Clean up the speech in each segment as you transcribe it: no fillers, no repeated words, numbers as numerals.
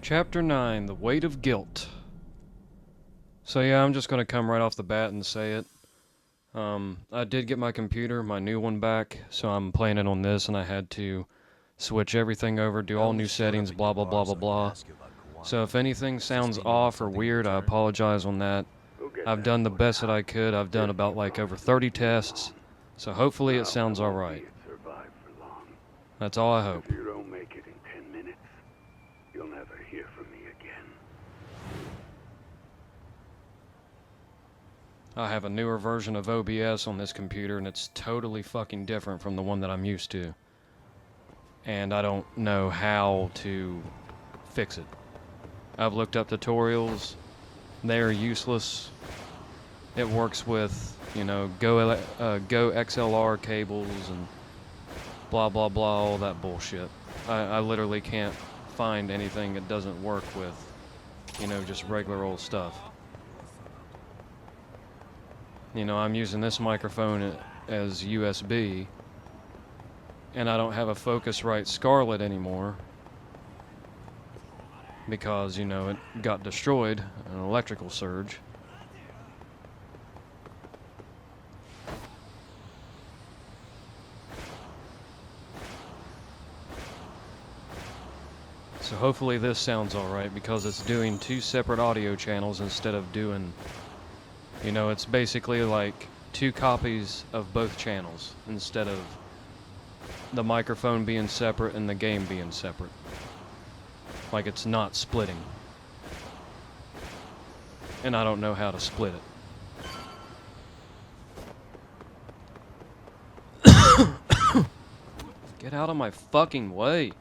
Chapter 9, The Weight of Guilt. So yeah, I'm just gonna come right off the bat and say it. I did get my computer, my new one back, so I'm playing it on this, and I had to switch everything over, do all new settings, blah blah blah blah blah. So if anything sounds off or weird, I apologize on that. I've done the best that I could. I've done about like over 30 tests, so hopefully it sounds alright. That's all I hope. If you don't make it in 10 minutes, you'll never hear from me again. I have a newer version of OBS on this computer, and it's totally fucking different from the one that I'm used to. And I don't know how to fix it. I've looked up tutorials. They are useless. It works with, you know, Go XLR cables and blah blah blah, all that bullshit. I literally can't find anything that doesn't work with, you know, just regular old stuff. You know, I'm using this microphone as USB, and I don't have a Focusrite Scarlett anymore because, you know, it got destroyed in an electrical surge. So hopefully this sounds alright, because it's doing two separate audio channels instead of doing, you know, it's basically like two copies of both channels instead of the microphone being separate and the game being separate. Like it's not splitting. And I don't know how to split it. Get out of my fucking way.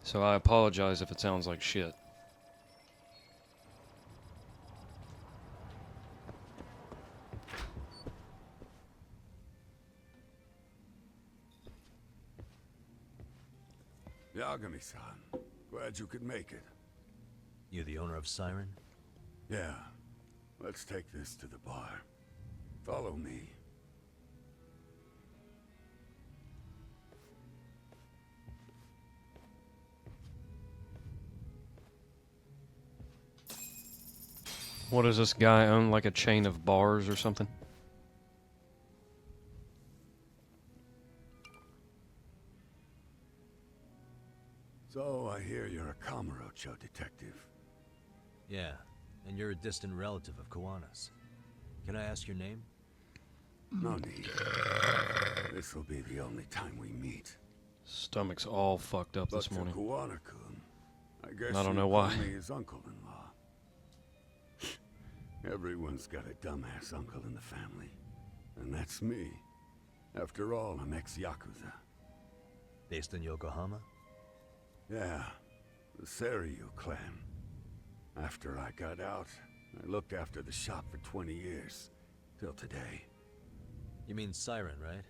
So I apologize if it sounds like shit. Yagami-san, glad you could make it. You the owner of Siren? Yeah, let's take this to the bar. Follow me. What does this guy own, like a chain of bars or something? So I hear you're a Kamurocho detective. Yeah, and you're a distant relative of Kawana's. Can I ask your name? No need. This'll be the only time we meet. Stomach's all fucked up this morning. But to Kawana-kun, I guess I don't you know call why. me his uncle-in-law. Everyone's got a dumbass uncle in the family. And that's me. After all, I'm ex-yakuza. Based in Yokohama? Yeah, the Seiryu clan. After I got out, I looked after the shop for 20 years. Till today. You mean Siren, right?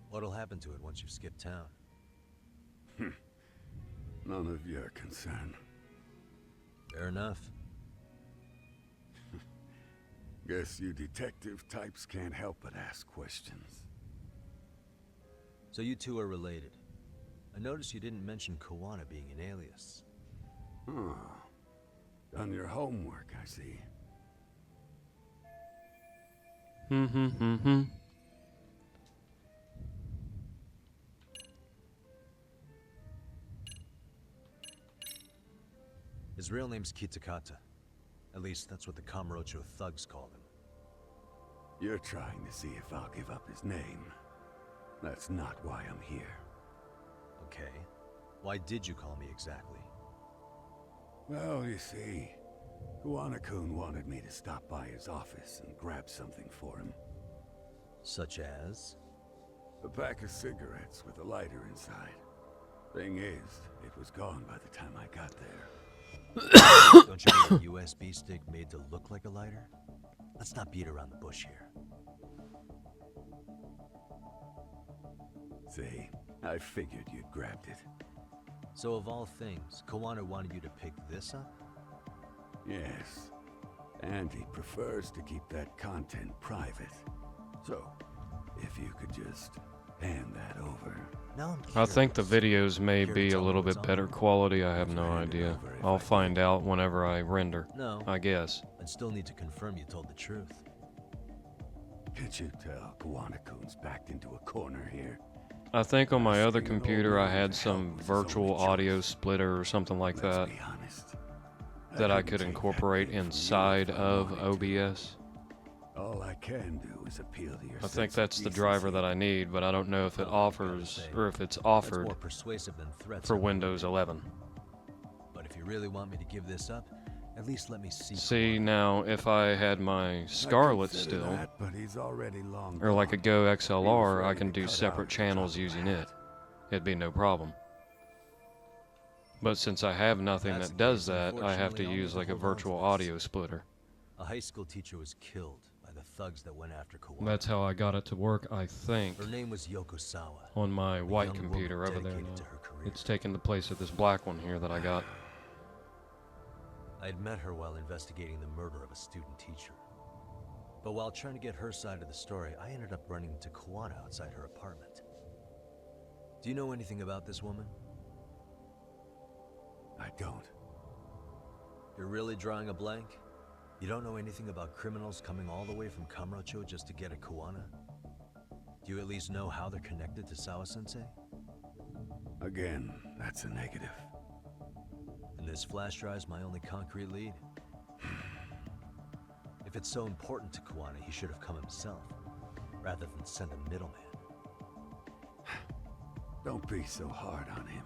What'll happen to it once you skip town? None of your concern. Fair enough. Guess you detective types can't help but ask questions. So you two are related. I noticed you didn't mention Kawana being an alias. Huh. Done your homework, I see. His real name's Kitakata. At least that's what the Kamurocho thugs call him. You're trying to see if I'll give up his name. That's not why I'm here. Okay. Why did you call me exactly? Well, you see, Kawana-kun wanted me to stop by his office and grab something for him. Such as? A pack of cigarettes with a lighter inside. Thing is, it was gone by the time I got there. Don't you need a USB stick made to look like a lighter? Let's not beat around the bush here. See, I figured you'd grabbed it. So of all things, Kawana wanted you to pick this up? Yes. And he prefers to keep that content private. So, If you could just hand that over. Now I think the curious. videos may Care to be a tell me little what's bit on better them? quality. I have no Hand it idea. over if I'll I find do. out whenever I render, No, I guess. I'd still need to confirm you told the truth. Can't you tell Kawana-kun's backed into a corner here? I think on my other Asking an old computer I man had to some help was his only virtual choice. audio splitter or something like Let's that be honest. that I couldn't could take that incorporate bait from you inside if I of wanted to. OBS. All I can do is appeal to your I sense think of that's the driver decency. that I need, but I don't know if it Well, I gotta offers say, or if it's That's offered more persuasive than threats. for ever Windows would. 11. But if you really want me to give this up, at least let me see. See, Kawana. now if I had my I'd Scarlet consider still, that, but he's already long or like a gone. Go He was XLR, I ready can to do cut separate out at the channels drop of a using it. hat. It'd be no problem. But since I have nothing That's that the does case, that, I have to unfortunately, I'll use need to like a hold on to virtual this. audio splitter. A high school teacher was killed by the thugs that went after Kawana. That's how I got it to work, I think, Her name was Yokosawa. on my a white young computer woman over there dedicated now. to her career. It's taking the place of this black one here that I got. I had met her while investigating the murder of a student teacher. But while trying to get her side of the story, I ended up running into Kawana outside her apartment. Do you know anything about this woman? I don't. You're really drawing a blank? You don't know anything about criminals coming all the way from Kamurocho just to get at Kawana? Do you at least know how they're connected to Sawa-sensei? Again, that's a negative. And this flash drive's my only concrete lead. If it's so important to Kawana, he should have come himself, rather than send a middleman. Don't be so hard on him.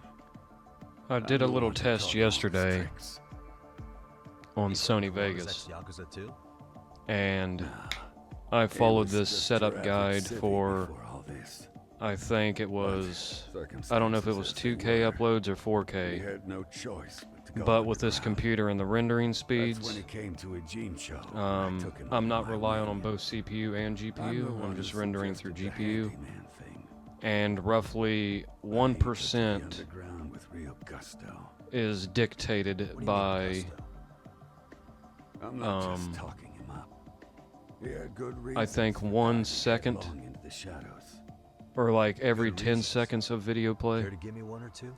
I did a I'm the little one who test taught him all his yesterday tricks. on You thought Sony Kawana's Vegas, ex-Yakuza too? and Nah, I he followed was this just setup your guide average civvy for, before all this. I think it was, I don't know if it was Circumstances as 2K they were. uploads or He 4K, had no choice but to go but with this underground. computer and the rendering That's when speeds, he came to a Gene show. and I took him I'm under not my relying on wing. both CPU and I'm the GPU, one I'm who just rendering through suggested the GPU, handyman thing. and roughly I took to the 1% underground with real gusto. is dictated What do you mean, by, gusto? I'm not Um, just talking him up. He had good I think reasons for 1 diving second, headlong into the shadows. or like every Good 10 reasons. seconds of video play, Care to give me one or two?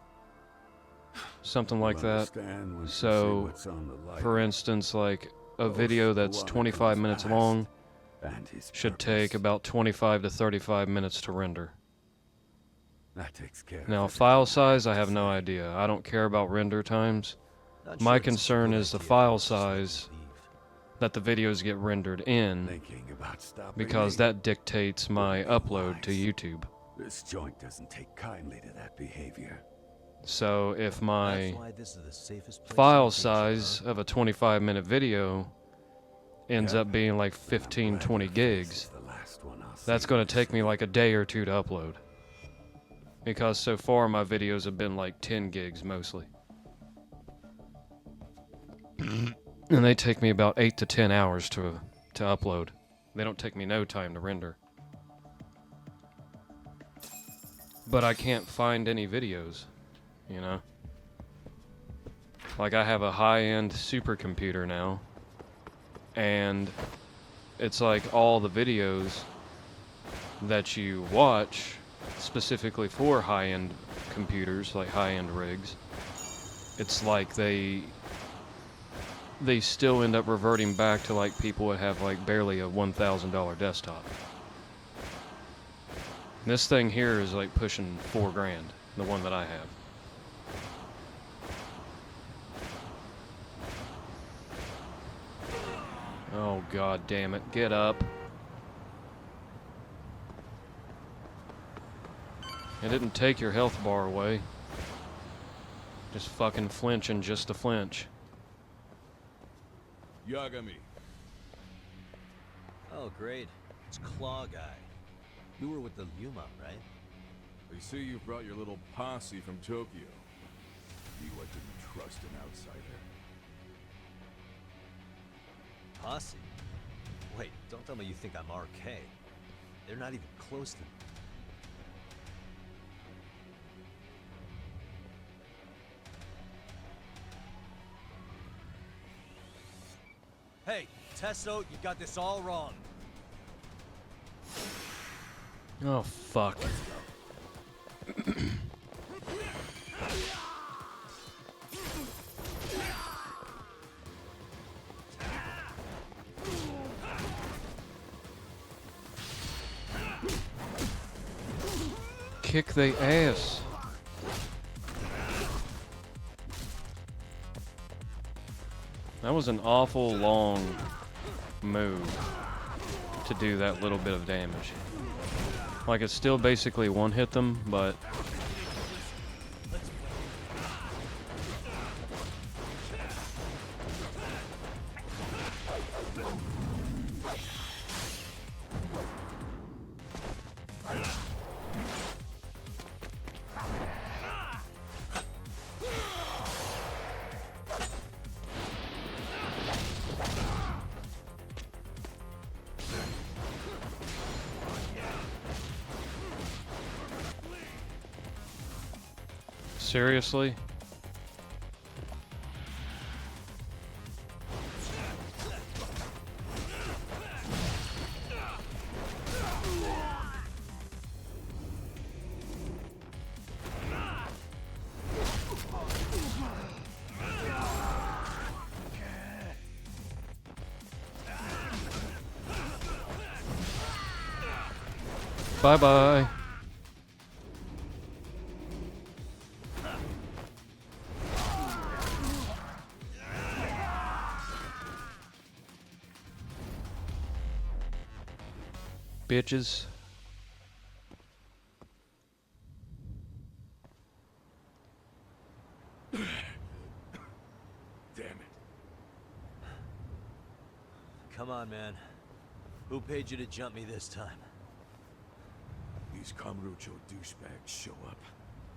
something like You'll that. understand once you see So, what's on the light. for instance, like a Both video that's Kawana 25 Kun's minutes past long and his should take purpose. about 25 to 35 minutes to render. That takes care of Now, everything file I size, have I to have no say. idea. I don't care about render times. Not My sure it's such a concern good is the idea file if I just let you size leave. that the videos get rendered in, Thinking about stopping because me? that dictates my Wouldn't be upload to wise. YouTube. This joint doesn't take kindly to that behavior. So if That's my why this is the safest place file in the future, size of a 25-minute video ends Yep. up being like And I'm 15, glad 20 your face gigs, is the last one I'll that's see going in to this take me city. like a day or two to upload. Because so far my videos have been like 10 gigs mostly. And they take me about 8 to 10 hours to upload. They don't take me no time to render. But I can't find any videos, you know? Like I have a high-end supercomputer now, and it's like all the videos that you watch specifically for high-end computers, like high-end rigs, it's like they still end up reverting back to like people that have like barely a $1,000 desktop. This thing here is like pushing $4,000, the one that I have. Oh god damn it, get up. It didn't take your health bar away. Just fucking flinching just to flinch. Yagami. Oh, great. It's Claw Guy. You were with the Yuma, right? They say you brought your little posse from Tokyo. Miwa didn't trust an outsider. Posse? Wait, don't tell me you think I'm RK. They're not even close to me. Hey, Tesso, you got this all wrong. Oh, fuck. Kick they ass. That was an awful long move to do that little bit of damage. Like, it still basically one-hit them, but... Seriously? Bye-bye. Bitches. Damn it. Come on, man. Who paid you to jump me this time? These Kamurocho douchebags show up,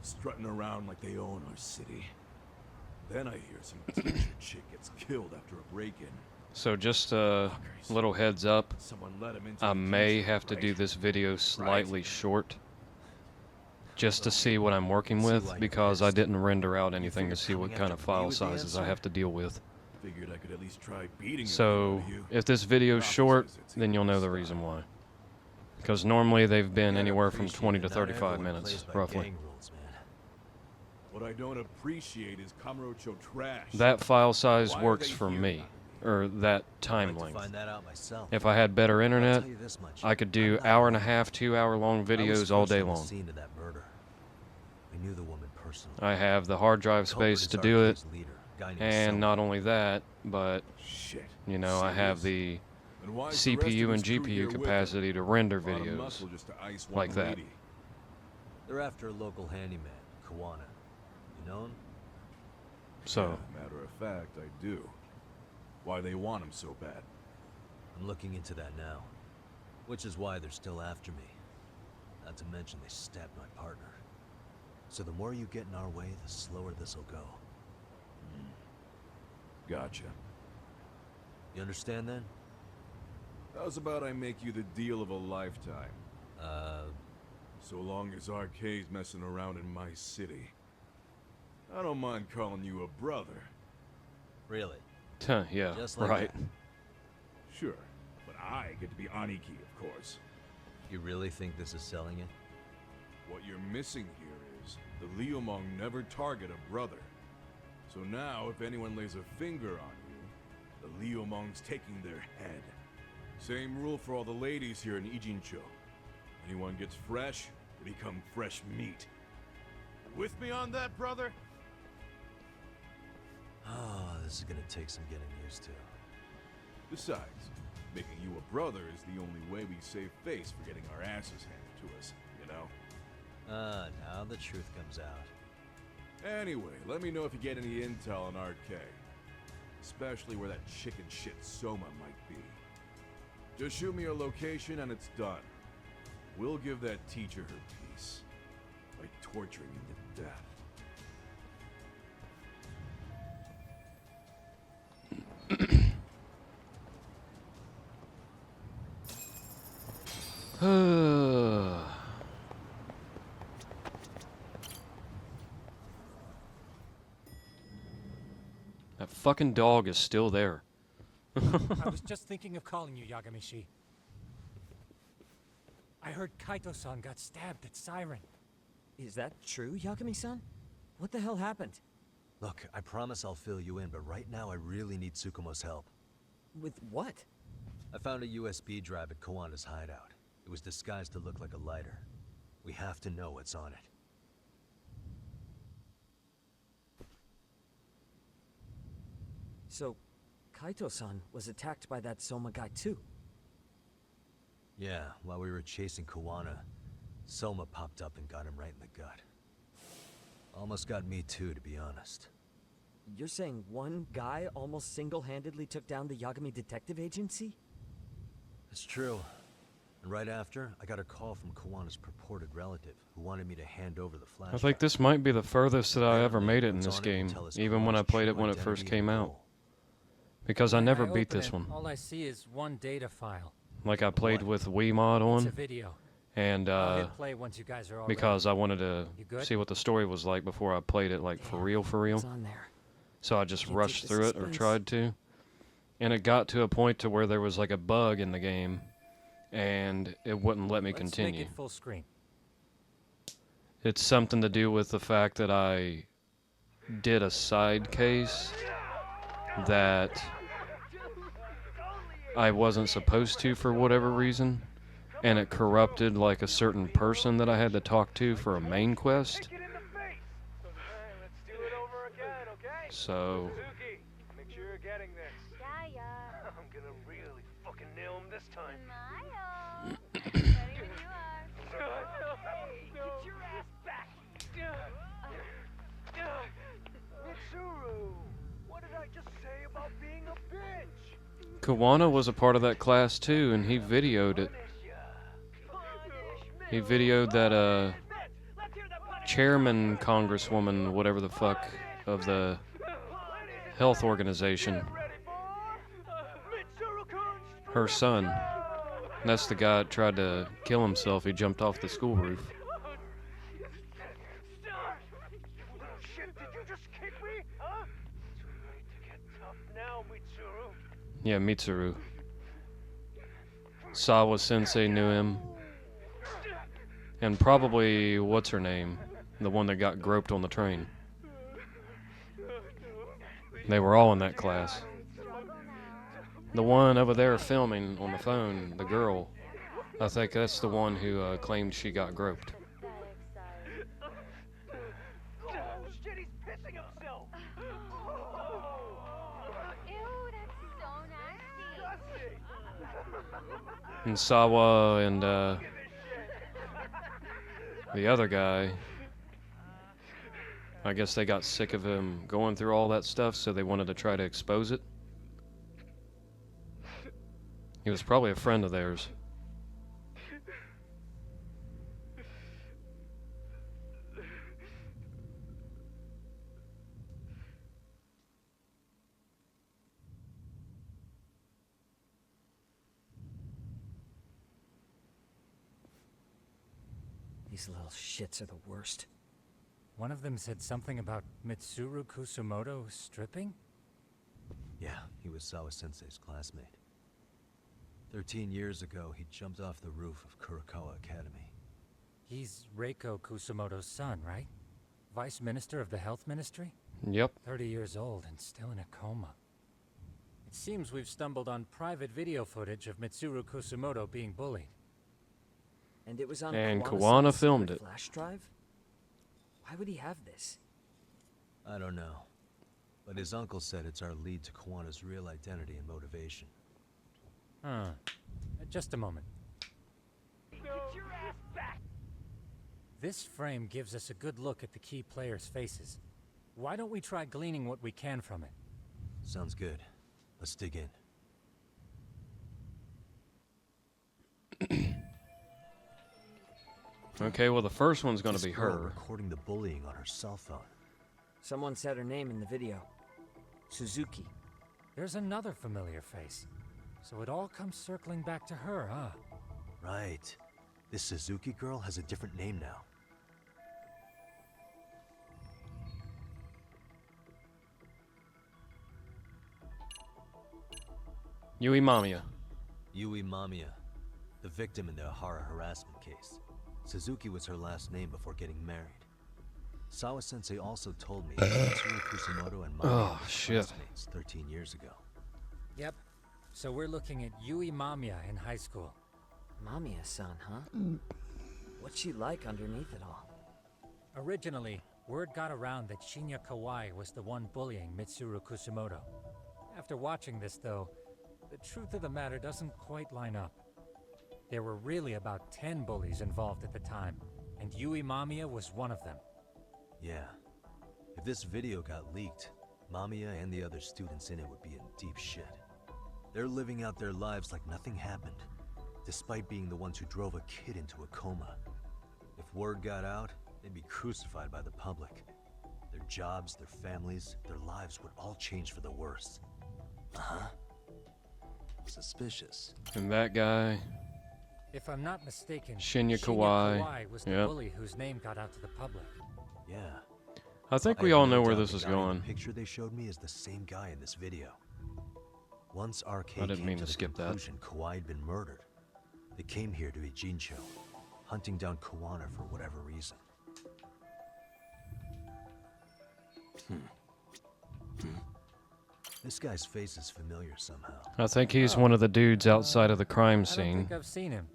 strutting around like they own our city. Then I hear some teacher chick gets killed after a break-in. So just a little heads up, Someone let him into I the may teacher, have to right? do this video slightly short, just to see what I'm working with, because I didn't render out anything to see what kind of file sizes I have to deal with. Figured I could at least try beating So if this video's short, then you'll know the reason why. Because normally they've been anywhere from 20 to 35 minutes, roughly. What I don't appreciate is Kamurocho trash. That file size Why are works they for here me, now? or that I'd time like to length. find that out myself. If I had better I'll internet, tell you this much. I could do I'm not hour and a wrong. half, 2 hour long I was videos all first day on the long. scene of that murder. I knew the woman personally. I have the hard drive The culprit space is to our do it, cave's leader, a guy named and Selma. not only that, but, Shit. you know, I have Serious? the Then why is the rest of CPU and his crew here GPU with him? capacity to render A lot of videos. muscle just to ice one like that. lady. They're after a local handyman, Kawana. You know him? So, Yeah, matter of fact, I do. Why they want him so bad? I'm looking into that now. Which is why they're still after me. Not to mention they stabbed my partner. So the more you get in our way, the slower this'll go. Gotcha. You understand then? How's about I make you the deal of a lifetime? So long as Arcade's messing around in my city. I don't mind calling you a brother. Really? yeah, Just like right. that. Sure, but I get to be Aniki, of course. You really think this is selling it? What you're missing here is the Liumong never target a brother. So now, if anyone lays a finger on you, the Liumong's taking their head. Same rule for all the ladies here in Ijincho. Anyone gets fresh, they become fresh meat. With me on that, brother? Oh, this is gonna take some getting used to. Besides, making you a brother is the only way we save face for getting our asses handed to us, you know? Now the truth comes out. Anyway, let me know if you get any intel on RK. Especially where that chicken shit Soma might be. Just shoot me a location and it's done. We'll give that teacher her peace. By torturing him to death. That fucking dog is still there. I was just thinking of calling you, Yagamishi. I heard Kaito-san got stabbed at Siren. Is that true, Yakami-san? What the hell happened? Look, I promise I'll fill you in, but right now I really need Tsukumo's help. With what? I found a USB drive at Kawana's hideout. It was disguised to look like a lighter. We have to know what's on it. So, Kaito-san was attacked by that Soma guy too? Yeah, while we were chasing Kawana, Soma popped up and got him right in the gut. Almost got me too, to be honest. You're saying one guy almost single-handedly took down the Yagami Detective Agency? It's true. And right after, I got a call from Kawana's purported relative, who wanted me to hand over the flash I think drive. this might be the furthest that I ever Apparently, made it in what's this on it will game, tell us even when I Kawana's played it true when it first identity came and out. goal. Because I never When beat open this it, one. All I see is one data file. Like I played What? with Wiimote It's a on, video. and I'll hit play once you guys are all because I wanted to You good? see what the story was like before I played it, like for real. What's on there? So I just Can't rushed take the through it, or suspense. tried to. And it got to a point to where there was like a bug in the game, and it wouldn't let me Let's continue. make it full screen. It's something to do with the fact that I did a side case that I wasn't supposed to for whatever reason, and it corrupted like a certain person that I had to talk to for a main quest. So Make sure you're getting this. Yeah, yeah. I'm gonna really fucking nail him this time. Smile. Ready when you are. Hey, get your ass back! Mitsuru! What did I just say about being a bitch? Kawana was a part of that class too, and he videoed it. He videoed that chairman, congresswoman, whatever the fuck, of the health organization. Her son. That's the guy that tried to kill himself. He jumped off the school roof. Shit, did you just kick me? Huh? Too late to get tough now, Mitsuru. Yeah, Mitsuru. Sawa Sensei knew him. And probably, what's her name? The one that got groped on the train. They were all in that class. The one over there filming on the phone, the girl, I think that's the one who claimed she got groped. Oh shit, he's pissing himself! Ew, that's so nasty. And Sawa and the other guy, I guess they got sick of him going through all that stuff, so they wanted to try to expose it. He was probably a friend of theirs. These little shits are the worst. One of them said something about Mitsuru Kusumoto stripping? Yeah, he was Sawa Sensei's classmate. 13 years ago, he jumped off the roof of Kurakawa Academy. He's Reiko Kusumoto's son, right? Vice Minister of the Health Ministry? Yep. 30 years old and still in a coma. It seems we've stumbled on private video footage of Mitsuru Kusumoto being bullied. And it was on And Kawana's Kawana secret filmed it. flash drive? Why would he have this? I don't know. But his uncle said it's our lead to Kawana's real identity and motivation. Huh. Just a moment. Get your ass back! This frame gives us a good look at the key players' faces. Why don't we try gleaning what we can from it? Sounds good. Let's dig in. Okay, well the first one's gonna This be girl her. recording the bullying on her cell phone. Someone said her name in the video. Suzuki. There's another familiar face. So it all comes circling back to her, huh? Right. This Suzuki girl has a different name now. Yui Mamiya. Yui Mamiya. The victim in the Ahara harassment case. Suzuki was her last name before getting married. Sawa-sensei also told me Mitsuru Kusumoto and Mamiya were classmates 13 years ago. Yep. So we're looking at Yui Mamiya in high school. Mamiya-san, huh? What's she like underneath it all? Originally, word got around that Shinya Kawai was the one bullying Mitsuru Kusumoto. After watching this, though, the truth of the matter doesn't quite line up. There were really about 10 bullies involved at the time, and Yui Mamiya was one of them. Yeah. If this video got leaked, Mamiya and the other students in it would be in deep shit. They're living out their lives like nothing happened, despite being the ones who drove a kid into a coma. If word got out, they'd be crucified by the public. Their jobs, their families, their lives would all change for the worse. Uh-huh. Suspicious. And that guy, If I'm not mistaken, Shinya Kawai. Kawai was the Yep. bully whose name got out to the public. Yeah. I think I we have all no know where doubt this the is guy in going. The picture they showed me is the same guy in this video. Once RK I didn't came mean to to the skip that. conclusion Kawhi had been murdered, they came here to Ijincho, hunting down Kawana for whatever reason. This guy's face is familiar somehow. I think he's one of the dudes outside of the crime I don't scene think I've seen him.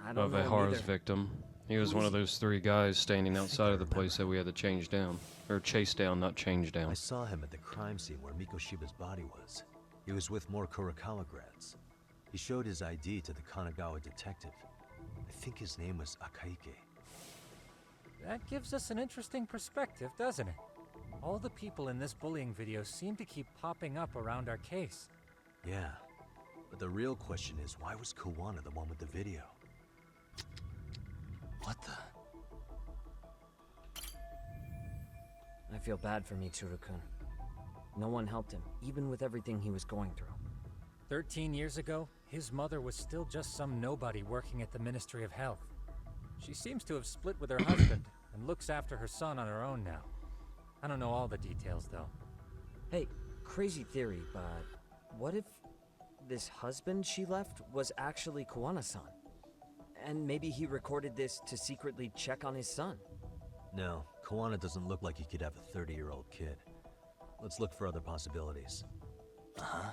I don't of know him Ahara's either. victim. He was one of those 3 guys standing outside of the place that we had to change down. Or chase down, not change down. I saw him at the crime scene where Mikoshiba's body was. He was with more Kurokawa grads. He showed his ID to the Kanagawa detective. I think his name was Akaike. That gives us an interesting perspective, doesn't it? All the people in this bullying video seem to keep popping up around our case. Yeah, but the real question is, why was Kawana the one with the video? What the? I feel bad for Mitsuru-kun. No one helped him, even with everything he was going through. 13 years ago, his mother was still just some nobody working at the Ministry of Health. She seems to have split with her husband and looks after her son on her own now. I don't know all the details, though. Hey, crazy theory, but what if this husband she left was actually Kawana-san? And maybe he recorded this to secretly check on his son. No, Kawana doesn't look like he could have a 30-year-old kid. Let's look for other possibilities. Uh-huh.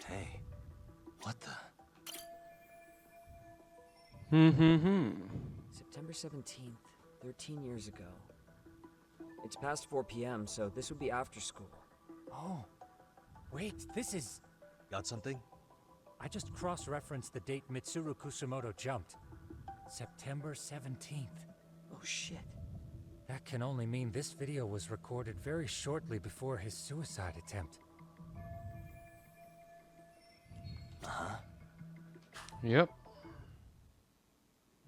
Hey, what the? September 17th, 13 years ago. It's past 4 p.m., so this would be after school. Oh, wait, this is... Got something? I just cross-referenced the date Mitsuru Kusumoto jumped. September 17th. Oh shit. That can only mean this video was recorded very shortly before his suicide attempt. Yep.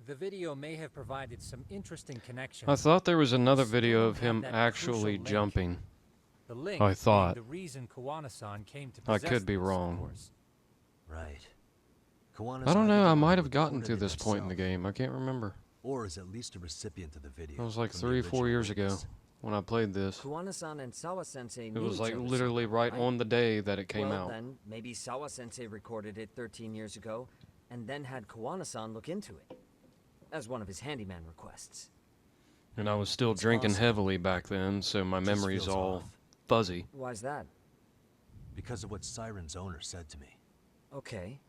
The video may have provided some interesting connections. I thought there was another Still video don't of have him that actually crucial link. jumping. The link I being thought. the reason Kawana-san came to I possess could be this, of wrong. course. Right. Kawana's I don't either know, the I one might who have gotten to recorded it this point in the herself, game. I can't remember. or is at least a recipient of the video. It was like from the 3 or 4 original years ago witness. when I played this. Kawana-san and Sawa-sensei It knew was each like other literally somehow, right on the day that it came well, out. then, maybe Sawa-sensei recorded it 13 years ago, and then had Kawana-san look into it, as one of his handyman requests. And I was still It's drinking possible. heavily back then, so my Just memory's feels all off. fuzzy. Why's that? Because of what Siren's owner said to me. Okay.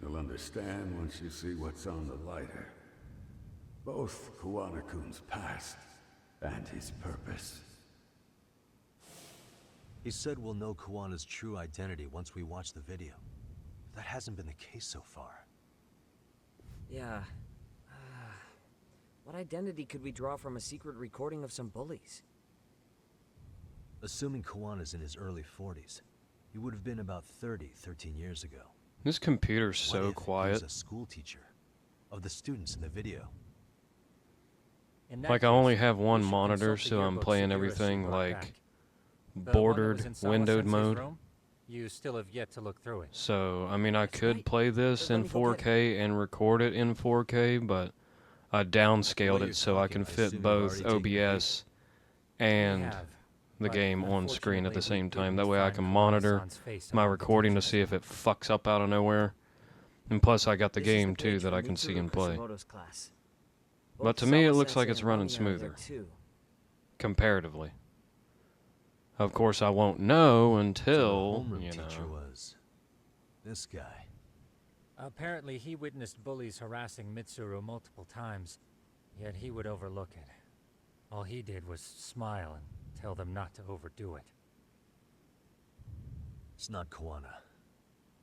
You'll understand once you see what's on the lighter. Both Kawana-kun's past and his purpose. He said we'll know Kawana's true identity once we watch the video. That hasn't been the case so far. Yeah. What identity could we draw from a secret recording of some bullies? Assuming Kawana's in his early 40s, He would have been about 13 years ago. This computer's What so if he was quiet. a school teacher of the students in the video? In that Like I only case, have we one should monitor, consult the so I'm yearbook playing Segura everything brought like back. The one that bordered, was in Sawa windowed Sensei's mode. room? You still have yet to look through it. So, I mean, I That's could right. play this Let in me go get 4K and record it in 4K, but I downscaled While it you're so I talking, can I fit assume you've both already taken a peek? OBS and have, the but game on screen at the unfortunately, we same time. didn't That way I find can Kawano-san's monitor face my among the recording to teachers. see if it fucks up out of nowhere. And plus I got the This is game too page that from I can see Mitsuru and play. Kusumoto's class. But Both to me, it Sawa looks like Sensei it's and running Rami are there smoother. too. Comparatively. Of course I won't know So until, the homeroom you teacher know. was this guy. Apparently, he witnessed bullies harassing Mitsuru multiple times, yet he would overlook it. All he did was smile and tell them not to overdo it. It's not Kawana.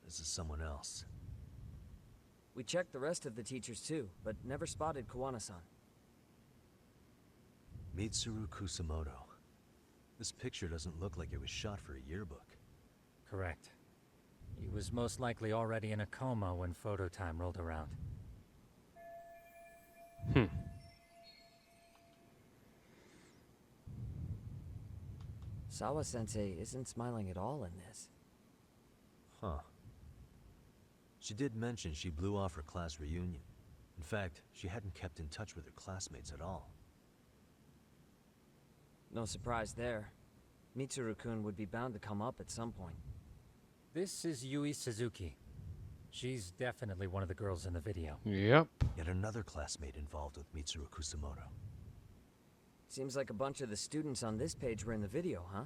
This is someone else. We checked the rest of the teachers too, but never spotted Kawana-san. Mitsuru Kusumoto. This picture doesn't look like it was shot for a yearbook. Correct. He was most likely already in a coma when photo time rolled around. Sawa Sensei isn't smiling at all in this. Huh. She did mention she blew off her class reunion. In fact, she hadn't kept in touch with her classmates at all. No surprise there. Mitsuru-kun would be bound to come up at some point. This is Yui Suzuki. She's definitely one of the girls in the video. Yep. Yet another classmate involved with Mitsuru Kusumoto. Seems like a bunch of the students on this page were in the video, huh?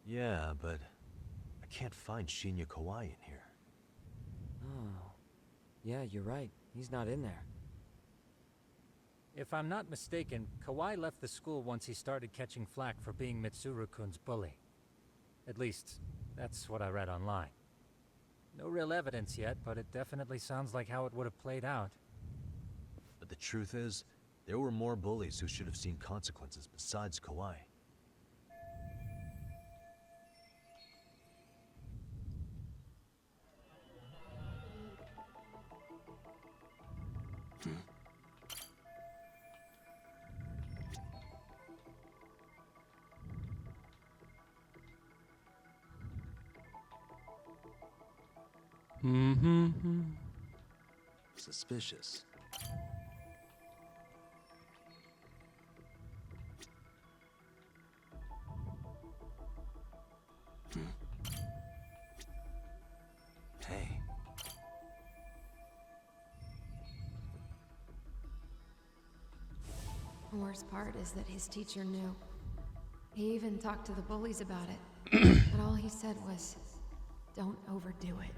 Yeah, but I can't find Shinya Kawai in here. Oh. Yeah, you're right. He's not in there. If I'm not mistaken, Kawai left the school once he started catching flack for being Mitsuru-kun's bully. At least, that's what I read online. No real evidence yet, but it definitely sounds like how it would have played out. But the truth is, there were more bullies who should have seen consequences besides Kawai. Mm-hmm. Suspicious. Hey. The worst part is that his teacher knew. He even talked to the bullies about it. But all he said was, don't overdo it.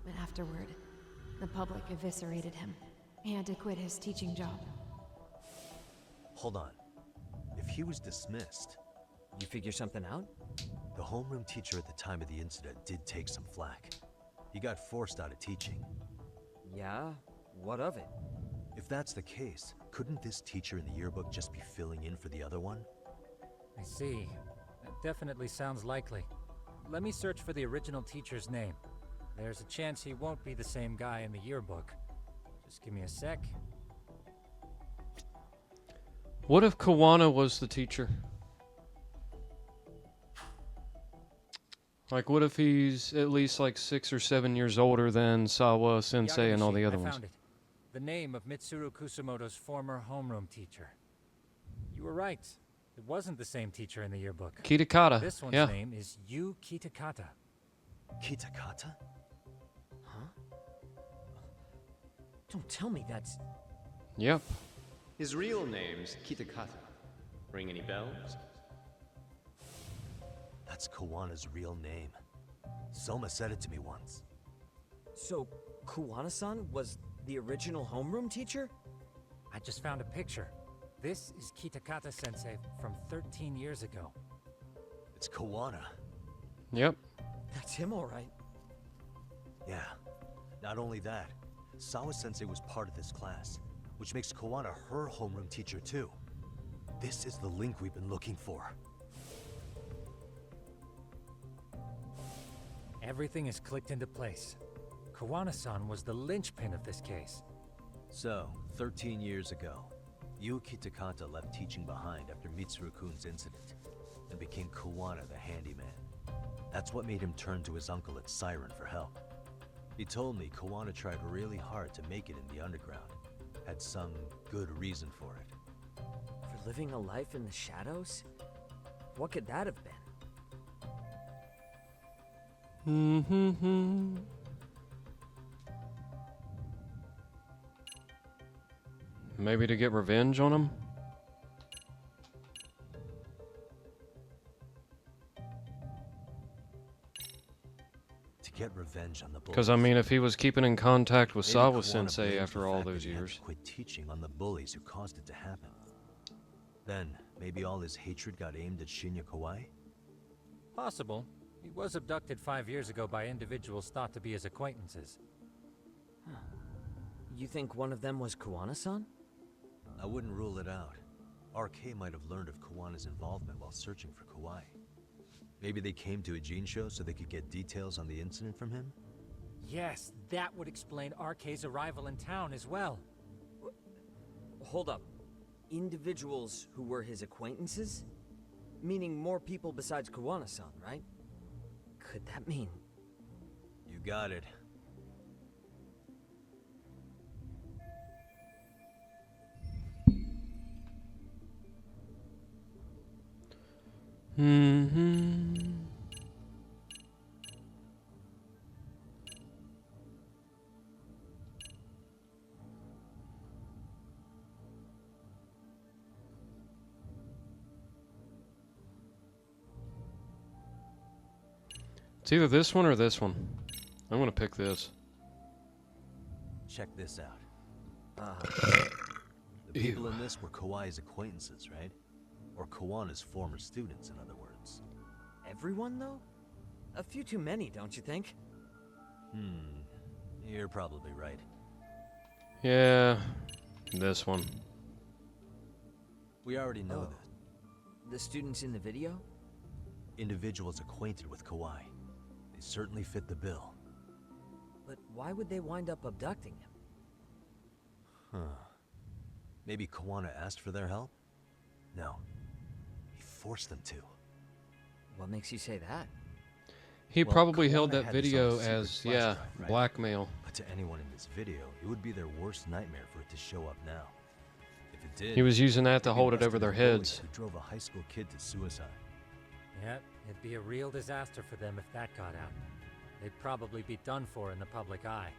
But afterward, the public eviscerated him. He had to quit his teaching job. Hold on. If he was dismissed, You figure something out? the homeroom teacher at the time of the incident did take some flack. He got forced out of teaching. Yeah? What of it? If that's the case, couldn't this teacher in the yearbook just be filling in for the other one? I see. That definitely sounds likely. Let me search for the original teacher's name. There's a chance he won't be the same guy in the yearbook. Just give me a sec. What if Kawana was the teacher? Like, what if he's at least like 6 or 7 years older than Sawa Sensei and all the Yagamishi, other I ones? found it. The name of Mitsuru Kusumoto's former homeroom teacher. You were right. It wasn't the same teacher in the yearbook. Kitakata. This one's Yeah. name is Yu Kitakata. Kitakata? Huh? Don't tell me that's... Yep. His real name's Kitakata. Ring any bells? That's Kawana's real name. Soma said it to me once. So, Kuwana-san was the original homeroom teacher? I just found a picture. This is Kitakata-sensei from 13 years ago. It's Kawana. Yep. That's him, all right. Yeah. Not only that, Sawa-sensei was part of this class, which makes Kawana her homeroom teacher too. This is the link we've been looking for. Everything is clicked into place. Kawana-san was the linchpin of this case. So, 13 years ago, Yuki Takata left teaching behind after Mitsuru-kun's incident and became Kawana the handyman. That's what made him turn to his uncle at Siren for help. He told me Kawana tried really hard to make it in the underground. Had some good reason for it. For living a life in the shadows? What could that have been? Maybe to get revenge on him? To get revenge on the bullies. Because, I mean, if he was keeping in contact with Maybe Sawa Kawana Sensei blamed after the all fact that those he had to years. quit teaching on the bullies who caused it to happen. Then, maybe all his hatred got aimed at Shinya Kawai? Possible. He was abducted 5 years ago by individuals thought to be his acquaintances. You think one of them was Kawana-san? I wouldn't rule it out. RK might have learned of Kawana's involvement while searching for Kawai. Maybe they came to a Gene show so they could get details on the incident from him? Yes, that would explain RK's arrival in town as well. Hold up. Individuals who were his acquaintances? Meaning more people besides Kawana-san, right? Could that mean... You got it. It's either this one or this one. I'm gonna pick this. Check this out. The Ew. people in this were Kawai's acquaintances, right? Or Kawana's former students, in other words. Everyone, though? A few too many, don't you think? You're probably right. Yeah, this one. We already know Oh. that. The students in the video? Individuals acquainted with Kawai. They certainly fit the bill. But why would they wind up abducting him? Maybe Kawana asked for their help? No. He forced them to. What makes you say that? He Well, probably Kawana held that had this on video a secret as, flash yeah, drive, right? blackmail. But to anyone in this video, it would be their worst nightmare for it to show up now. If it did, He was using that to they'd be hold it busting over their the bullies heads. Who drove a high school kid to suicide. Yep, it'd be a real disaster for them if that got out. They'd probably be done for in the public eye.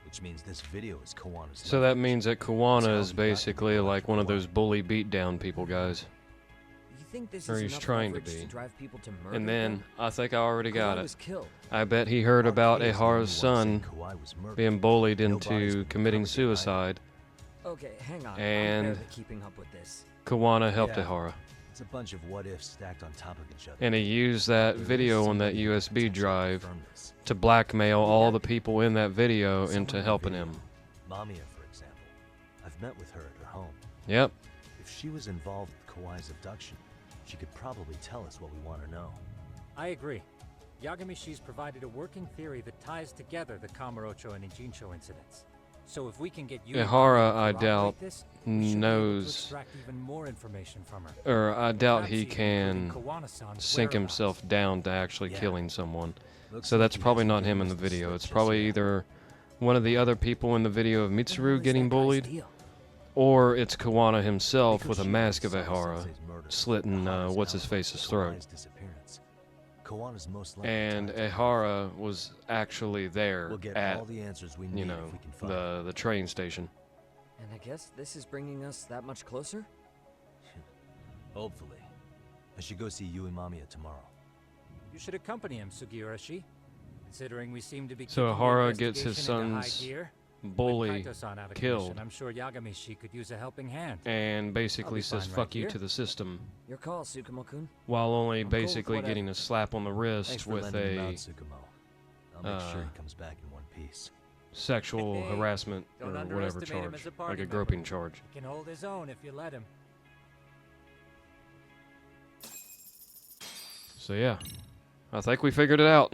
Which means this video is Kawana's. So that leverage. means that That's Kawana how is he got basically people like after one of Kawhi. those bully beatdown people, guys. You think this Or is he's enough trying to leverage be. drive people to murder And then, them? I think I already got Kawhi it. was killed. I bet he heard about RK is the only one Ehara's saying son Kawhi was murdered. being bullied No bodies into were committing recovered yet either. suicide. Okay, hang on. And- I'm barely keeping up with this. Kawana helped Yeah. Ehara. It's a bunch of what ifs stacked on top of each other. And he used that There is video on that somebody who USB potentially drive confirmed this. to blackmail all Yeah. the people in that video Someone into in the helping video, him. Mamiya, for example. I've met with her at her home. Yep. If she was involved with Kawai's abduction, she could probably tell us what we want to know. I agree. Yagamishi's provided a working theory that ties together the Kamurocho and Ijincho incidents. So if we can get you Ehara, I to corroborate doubt, this, we should be able to knows, extract even more information from her. or I doubt Perhaps he even can including Kawana-san's sink whereabouts. himself down to actually Yeah. killing someone. Looks So like that's he probably hasn't not given him in us the video. slip It's just probably yet. either one of the other people in the video of What the hell Mitsuru is getting that guy's bullied, deal? or it's Kawana himself Because with a she mask of knows Sawa Ehara Sensei's murder, slitting Ehara's what's-his-face's alibi, throat. Kawai's disappearance. Kawana's most likely And tied to it. Ehara was actually there We'll get at, all the answers we need you know, if we can find them. the train station. And I guess this is bringing us that much closer? Hopefully. I should go see Yui Mamiya tomorrow. You should accompany him, Sugiurashi. Considering we seem to be So kicking the Ehara gets his investigation into high son's gear, with bully Kaito-san out of killed. commission, I'm sure Yagamishi could use a helping hand. And basically be says fine right fuck you here. to the system, Your call, Tsukumo-kun. while only I'm cool with basically whatever. getting a slap on the wrist Thanks for with lending him out, a Tsukumo. I'll make sure he comes back in one piece. sexual Hey, harassment or don't whatever underestimate him charge, as a like party a member. groping charge. He can hold his own if you let him. So yeah, I think we figured it out.